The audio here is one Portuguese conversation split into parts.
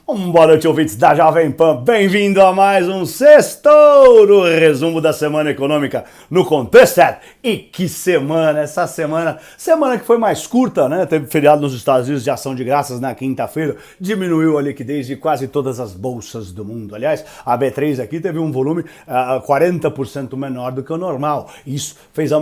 Boa noite, ouvintes da Jovem Pan. Bem-vindo a mais um Sextou, resumo da semana econômica no Contexto. E que semana, essa semana que foi mais curta, né? Teve feriado nos Estados Unidos de Ação de Graças na quinta-feira, diminuiu a liquidez de quase todas as bolsas do mundo. Aliás, a B3 aqui teve um volume 40% menor do que o normal. Isso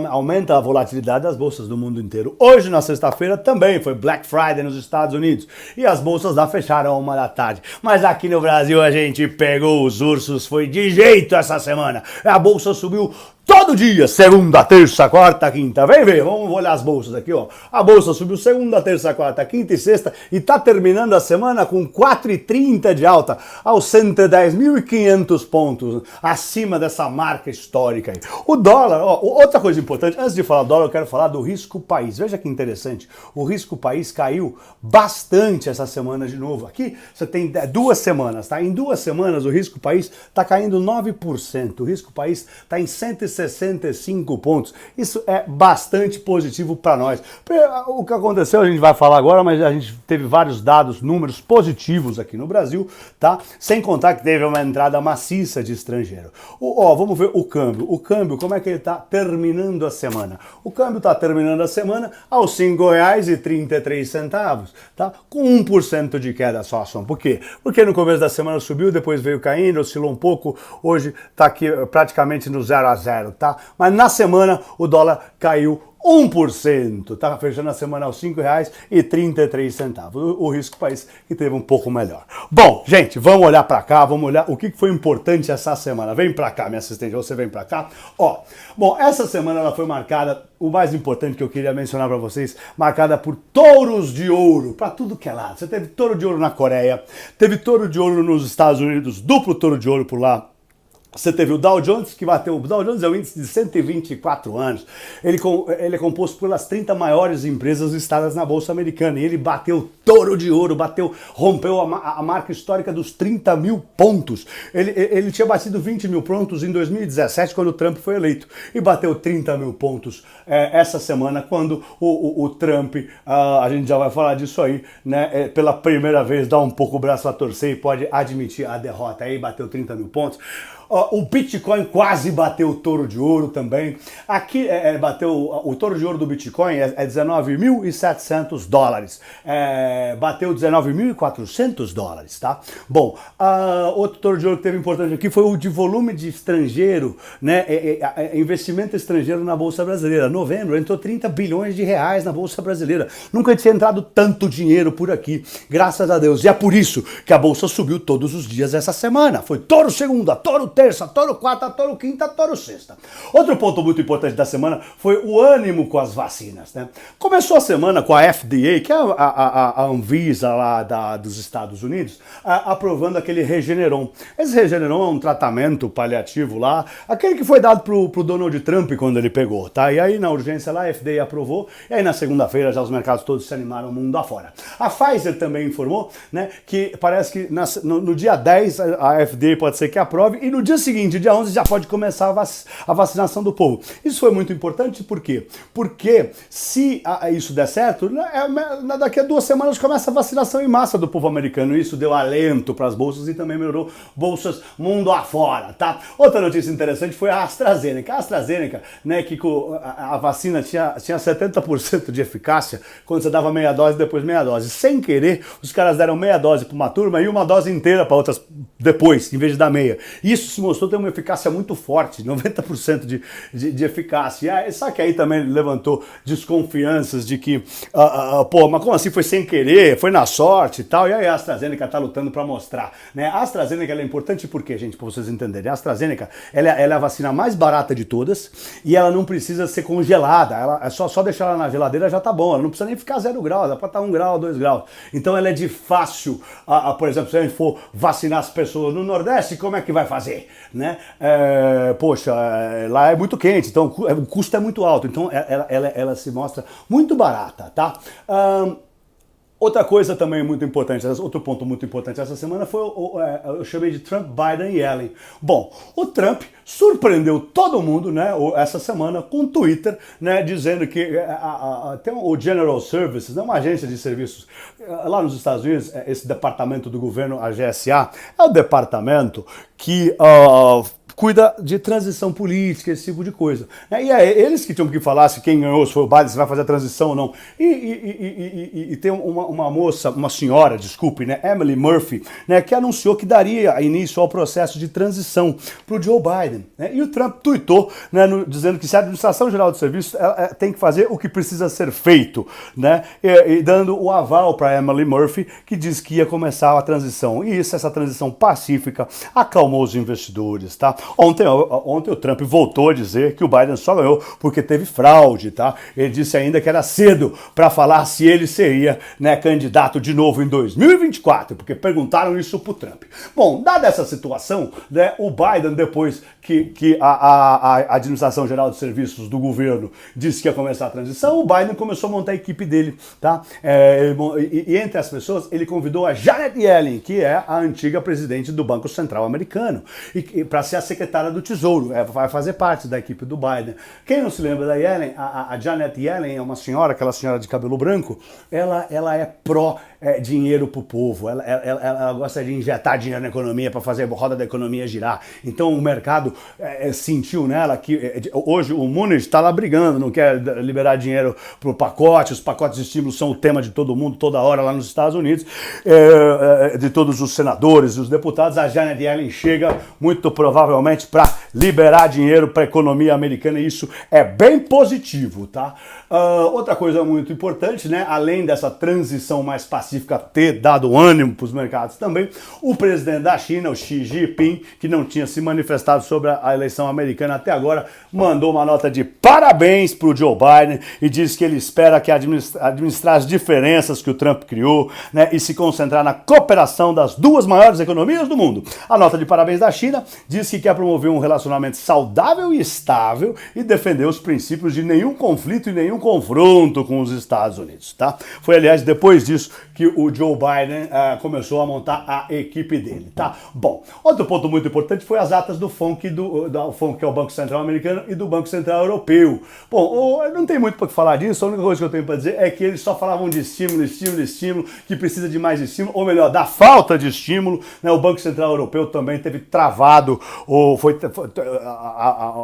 aumenta a volatilidade das bolsas do mundo inteiro. Hoje, na sexta-feira, também foi Black Friday nos Estados Unidos e as bolsas lá fecharam 1 da tarde. Mas aqui no Brasil a gente pegou os ursos, foi de jeito essa semana. A bolsa subiu todo dia, segunda, terça, quarta, quinta. Vem ver, vamos olhar as bolsas aqui, ó. A bolsa subiu segunda, terça, quarta, quinta e sexta e tá terminando a semana com 4,30 de alta, aos 110.500 pontos, acima dessa marca histórica aí. O dólar, ó, outra coisa importante, antes de falar do dólar, eu quero falar do risco país. Veja que interessante, o risco país caiu bastante essa semana de novo. Aqui você tem 2 semanas, tá? Em 2 semanas o risco país tá caindo 9%, o risco país tá em 165 pontos. Isso é bastante positivo para nós. O que aconteceu a gente vai falar agora, mas a gente teve vários dados, números positivos aqui no Brasil, tá? Sem contar que teve uma entrada maciça de estrangeiro. Vamos ver o câmbio. O câmbio, como é que ele está terminando a semana? O câmbio está terminando a semana aos R$ 5,33, tá? Com 1% de queda só a ação. Por quê? Porque no começo da semana subiu, depois veio caindo, oscilou um pouco, hoje está aqui praticamente no 0 a 0. Tá? Mas na semana o dólar caiu 1%, tá fechando a semana aos R$ 5,33. O risco país que teve um pouco melhor. Bom, gente, vamos olhar para cá, vamos olhar o que foi importante essa semana. Vem para cá, minha assistente, você vem para cá. Bom, essa semana ela foi marcada, o mais importante que eu queria mencionar para vocês, marcada por touros de ouro, para tudo que é lado. Você teve touro de ouro na Coreia, teve touro de ouro nos Estados Unidos, duplo touro de ouro por lá. Você teve o Dow Jones, que bateu. O Dow Jones é um índice de 124 anos. Ele é composto pelas 30 maiores empresas listadas na Bolsa Americana. E ele bateu touro de ouro, rompeu a marca histórica dos 30 mil pontos. Ele tinha batido 20 mil pontos em 2017, quando o Trump foi eleito. E bateu 30 mil pontos essa semana, quando o Trump, a gente já vai falar disso aí, né? Pela primeira vez dá um pouco o braço a torcer e pode admitir a derrota. Aí bateu 30 mil pontos. O Bitcoin quase bateu o touro de ouro também. Aqui bateu o touro de ouro do Bitcoin é $19.700. Bateu $19.400, tá? Bom, outro touro de ouro que teve importante aqui foi o de volume de estrangeiro, né? Investimento estrangeiro na Bolsa Brasileira. Novembro entrou 30 bilhões de reais na Bolsa Brasileira. Nunca tinha entrado tanto dinheiro por aqui, graças a Deus. E é por isso que a Bolsa subiu todos os dias essa semana. Foi touro segunda, touro terça, touro quarta, touro quinta, touro sexta. Outro ponto muito importante da semana foi o ânimo com as vacinas, né? Começou a semana com a FDA, que é a Anvisa lá dos Estados Unidos, aprovando aquele Regeneron. Esse Regeneron é um tratamento paliativo lá, aquele que foi dado pro Donald Trump quando ele pegou, tá? E aí na urgência lá a FDA aprovou, e aí na segunda-feira já os mercados todos se animaram mundo afora. A Pfizer também informou, né, que parece que no dia 10 a FDA pode ser que aprove, e no dia seguinte, dia 11, já pode começar a vacinação do povo. Isso foi muito importante, por quê? Porque se isso der certo, daqui a 2 semanas começa a vacinação em massa do povo americano. Isso deu alento para as bolsas e também melhorou bolsas mundo afora, tá? Outra notícia interessante foi a AstraZeneca. A AstraZeneca, né, que a vacina tinha 70% de eficácia quando você dava meia dose e depois meia dose. Sem querer, os caras deram meia dose para uma turma e uma dose inteira para outras depois, em vez de dar meia. Isso se mostrou ter uma eficácia muito forte, 90% de eficácia. Só que aí também levantou desconfianças de que, mas como assim foi sem querer, foi na sorte e tal, e aí a AstraZeneca está lutando para mostrar, né? A AstraZeneca ela é importante por quê, gente, para vocês entenderem? A AstraZeneca ela é a vacina mais barata de todas e ela não precisa ser congelada, ela só deixar ela na geladeira já tá bom, ela não precisa nem ficar 0 graus, ela pode estar 1 grau, 2 graus. Então ela é de fácil, por exemplo, se a gente for vacinar as pessoas no Nordeste, como é que vai fazer? Né? Lá é muito quente, então o custo é muito alto, então ela se mostra muito barata, tá? Outra coisa também muito importante, outro ponto muito importante essa semana foi, eu chamei de Trump, Biden e Yellen. Bom, o Trump surpreendeu todo mundo, né, essa semana com o Twitter, né, dizendo que tem o General Services, né, uma agência de serviços lá nos Estados Unidos, esse departamento do governo, a GSA, é o departamento que cuida de transição política, esse tipo de coisa. E é eles que tinham que falar se quem ganhou, se foi o Biden, se vai fazer a transição ou não. E tem uma moça, uma senhora, desculpe, né, Emily Murphy, né, que anunciou que daria início ao processo de transição para o Joe Biden. Né, e o Trump tuitou, né, dizendo que se a Administração Geral de Serviços tem que fazer o que precisa ser feito, né, e dando o aval para Emily Murphy, que diz que ia começar a transição. E essa transição pacífica acalmou os investidores, tá? Ontem o Trump voltou a dizer que o Biden só ganhou porque teve fraude, tá? Ele disse ainda que era cedo para falar se ele seria, né, candidato de novo em 2024, porque perguntaram isso pro Trump. Bom, dada essa situação, né, o Biden, depois que a Administração Geral de Serviços do governo disse que ia começar a transição, o Biden começou a montar a equipe dele, tá? E entre as pessoas, ele convidou a Janet Yellen, que é a antiga presidente do Banco Central americano, para ser a secretária do Tesouro, vai fazer parte da equipe do Biden. Quem não se lembra da Yellen, a Janet Yellen é uma senhora, aquela senhora de cabelo branco, ela é pró dinheiro pro povo, ela gosta de injetar dinheiro na economia para fazer a roda da economia girar. Então o mercado sentiu nela que hoje o Munich está lá brigando, não quer liberar dinheiro pro pacote, os pacotes de estímulo são o tema de todo mundo, toda hora lá nos Estados Unidos, de todos os senadores e os deputados. A Janet Yellen chega muito provavelmente para liberar dinheiro para a economia americana, e isso é bem positivo, tá? Outra coisa muito importante, né, além dessa transição mais pacífica ter dado ânimo para os mercados também, o presidente da China, o Xi Jinping, que não tinha se manifestado sobre a eleição americana até agora, mandou uma nota de parabéns para o Joe Biden e disse que ele espera que administrar as diferenças que o Trump criou, né, e se concentrar na cooperação das duas maiores economias do mundo. A nota de parabéns da China diz que quer promover um relacionamento saudável e estável e defender os princípios de nenhum conflito e nenhum confronto com os Estados Unidos, tá? Foi, aliás, depois disso que o Joe Biden começou a montar a equipe dele, tá? Bom, outro ponto muito importante foi as atas do FONC, do FONC, que é o Banco Central Americano, e do Banco Central Europeu. Bom, não tem muito para que falar disso, a única coisa que eu tenho para dizer é que eles só falavam de estímulo, que precisa de mais estímulo, ou melhor, da falta de estímulo, né? O Banco Central Europeu também teve travado,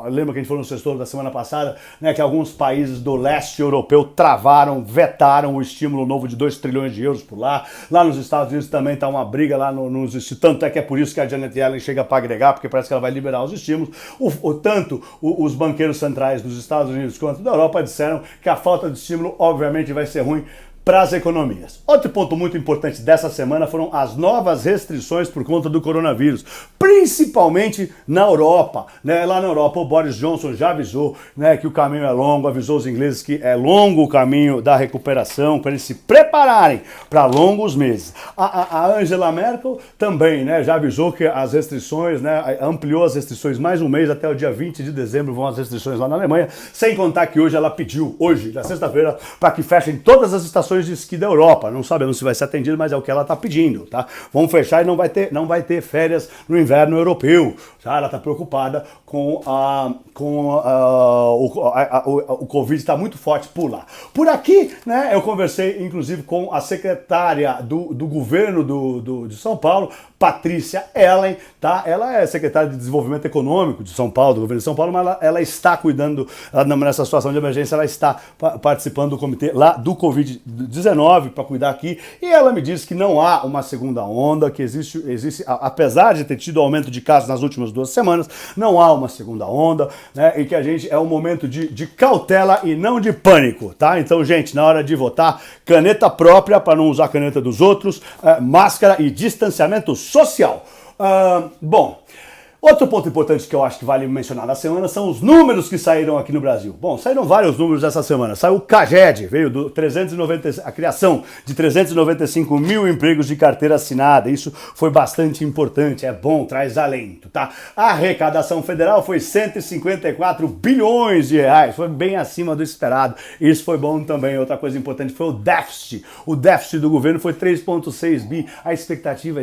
lembra que a gente falou no sexto da semana passada, né, que alguns países do leste europeu travaram, vetaram o estímulo novo de 2 trilhões de euros por lá. Lá nos Estados Unidos também está uma briga lá nos estímulos, tanto é que é por isso que a Janet Yellen chega para agregar, porque parece que ela vai liberar os estímulos. Tanto os banqueiros centrais dos Estados Unidos quanto da Europa disseram que a falta de estímulo obviamente vai ser ruim para as economias. Outro ponto muito importante dessa semana foram as novas restrições por conta do coronavírus, principalmente na Europa, né? Lá na Europa o Boris Johnson já avisou, né, que o caminho é longo, avisou os ingleses que é longo o caminho da recuperação, para eles se prepararem para longos meses. A Angela Merkel também, né, já avisou que as restrições, né, ampliou as restrições mais um mês, até o dia 20 de dezembro vão as restrições lá na Alemanha, sem contar que hoje ela pediu, na sexta-feira, para que fechem todas as estações de esqui da Europa. Não sabemos se vai ser atendido, mas é o que ela está pedindo, tá? Vamos fechar e não vai ter férias no inverno europeu, tá? Ela está preocupada com o Covid está muito forte por lá. Por aqui, né, eu conversei inclusive com a secretária do governo de São Paulo, Patrícia Ellen, tá? Ela é secretária de Desenvolvimento Econômico de São Paulo, do governo de São Paulo, mas ela está cuidando, nessa situação de emergência, ela está participando do comitê lá do Covid-19 para cuidar aqui, e ela me disse que não há uma segunda onda, que existe, apesar de ter tido aumento de casos nas últimas 2 semanas, não há uma segunda onda, né? E que é um momento de cautela e não de pânico, tá? Então, gente, na hora de votar, caneta própria para não usar a caneta dos outros, máscara e distanciamento social. Bom, Outro ponto importante que eu acho que vale mencionar na semana são os números que saíram aqui no Brasil. Bom, saíram vários números essa semana. Saiu o CAGED, veio do a criação de 395 mil empregos de carteira assinada. Isso foi bastante importante, é bom, traz alento, tá? A arrecadação federal foi 154 bilhões de reais, foi bem acima do esperado. Isso foi bom também. Outra coisa importante foi o déficit. O déficit do governo foi 3,6 bi. A expectativa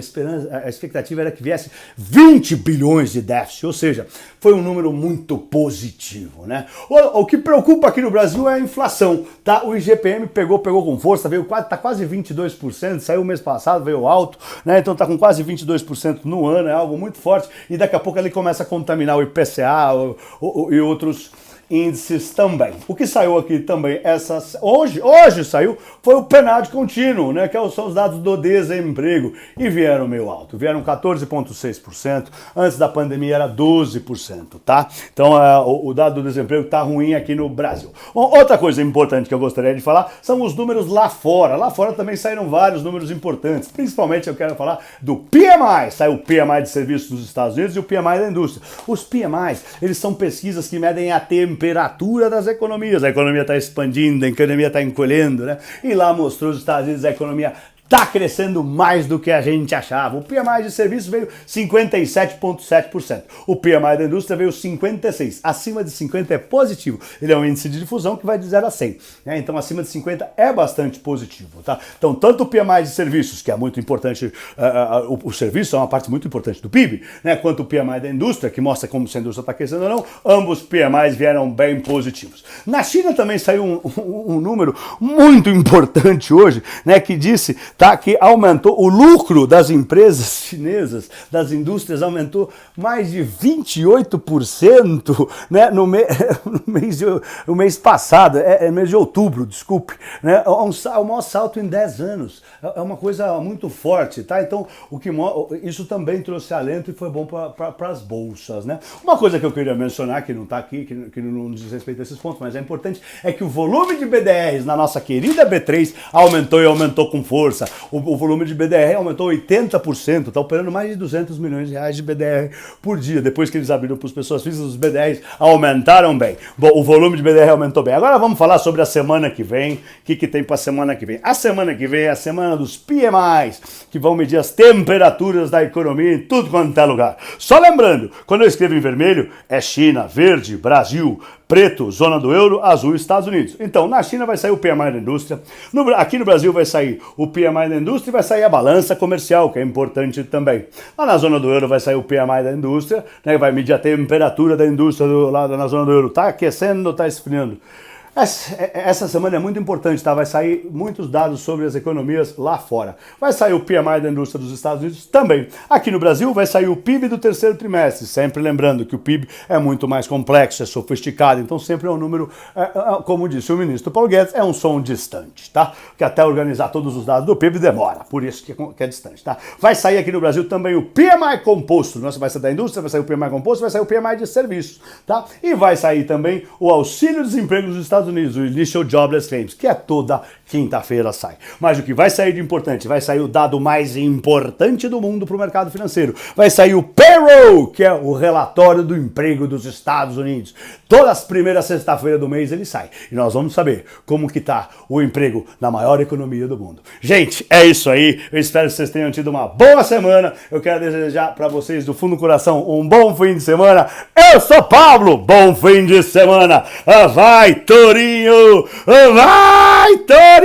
era que viesse 20 bilhões de déficit, ou seja, foi um número muito positivo, né? O que preocupa aqui no Brasil é a inflação, tá? O IGPM pegou com força, tá quase 22%, saiu o mês passado, veio alto, né? Então tá com quase 22% no ano, é algo muito forte, e daqui a pouco ele começa a contaminar o IPCA e outros índices também. O que saiu aqui também hoje saiu, foi o PNAD contínuo, né, que são os dados do desemprego, e vieram meio alto, vieram 14,6%, antes da pandemia era 12%, tá? Então o dado do desemprego tá ruim aqui no Brasil. Bom, outra coisa importante que eu gostaria de falar são os números lá fora. Lá fora também saíram vários números importantes, principalmente eu quero falar do PMI, saiu o PMI de serviços dos Estados Unidos e o PMI da indústria. Os PMIs, eles são pesquisas que medem a temperatura das economias. A economia está expandindo, a economia está encolhendo, né? E lá mostrou os Estados Unidos a economia está crescendo mais do que a gente achava. O PMI de serviços veio 57,7%. O PMI da indústria veio 56%. Acima de 50 é positivo. Ele é um índice de difusão que vai de 0 a 100. Né? Então, acima de 50 é bastante positivo. Tá? Então, tanto o PMI de serviços, que é muito importante, o serviço é uma parte muito importante do PIB, né? Quanto o PMI da indústria, que mostra como se a indústria está crescendo ou não, ambos PMIs vieram bem positivos. Na China também saiu um número muito importante hoje, né? Que disse que aumentou o lucro das empresas chinesas, das indústrias, aumentou mais de 28%, né, no mês passado, mês de outubro, desculpe, né, o maior salto em 10 anos, é uma coisa muito forte, tá? Então, isso também trouxe alento e foi bom para as bolsas, né? Uma coisa que eu queria mencionar, que não está aqui, que não diz respeito a esses pontos, mas é importante, é que o volume de BDRs na nossa querida B3 aumentou e aumentou com força. O volume de BDR aumentou 80%, está operando mais de 200 milhões de reais de BDR por dia. Depois que eles abriram para as pessoas físicas, os BDRs aumentaram bem. Bom, o volume de BDR aumentou bem. Agora vamos falar sobre a semana que vem. O que tem para a semana que vem? A semana que vem é a semana dos PMIs, que vão medir as temperaturas da economia em tudo quanto é lugar. Só lembrando, quando eu escrevo em vermelho, é China, verde, Brasil, preto, zona do euro, azul, Estados Unidos. Então, na China vai sair o PMI da indústria, aqui no Brasil vai sair o PMI da indústria e vai sair a balança comercial, que é importante também. Lá na zona do euro vai sair o PMI da indústria, né, vai medir a temperatura da indústria lá na zona do euro. Está aquecendo ou está esfriando? Essa semana é muito importante, tá? Vai sair muitos dados sobre as economias lá fora. Vai sair o PMI da indústria dos Estados Unidos também. Aqui no Brasil vai sair o PIB do terceiro trimestre, sempre lembrando que o PIB é muito mais complexo, é sofisticado, então sempre é um número, como disse o ministro Paulo Guedes, é um som distante, tá? Que até organizar todos os dados do PIB demora, por isso que é distante, tá? Vai sair aqui no Brasil também o PMI composto, nossa, vai sair da indústria, vai sair o PMI composto, vai sair o PMI de serviços, tá? E vai sair também o auxílio-desemprego dos Estados Unidos, o Initial Jobless Claims, que é toda quinta-feira sai. Mas o que vai sair de importante? Vai sair o dado mais importante do mundo para o mercado financeiro. Vai sair o Payroll, que é o relatório do emprego dos Estados Unidos. Todas as primeiras sexta-feira do mês ele sai. E nós vamos saber como que tá o emprego na maior economia do mundo. Gente, é isso aí. Eu espero que vocês tenham tido uma boa semana. Eu quero desejar para vocês do fundo do coração um bom fim de semana. Eu sou Pablo. Bom fim de semana. Vai, Torinho! Vai, Torinho!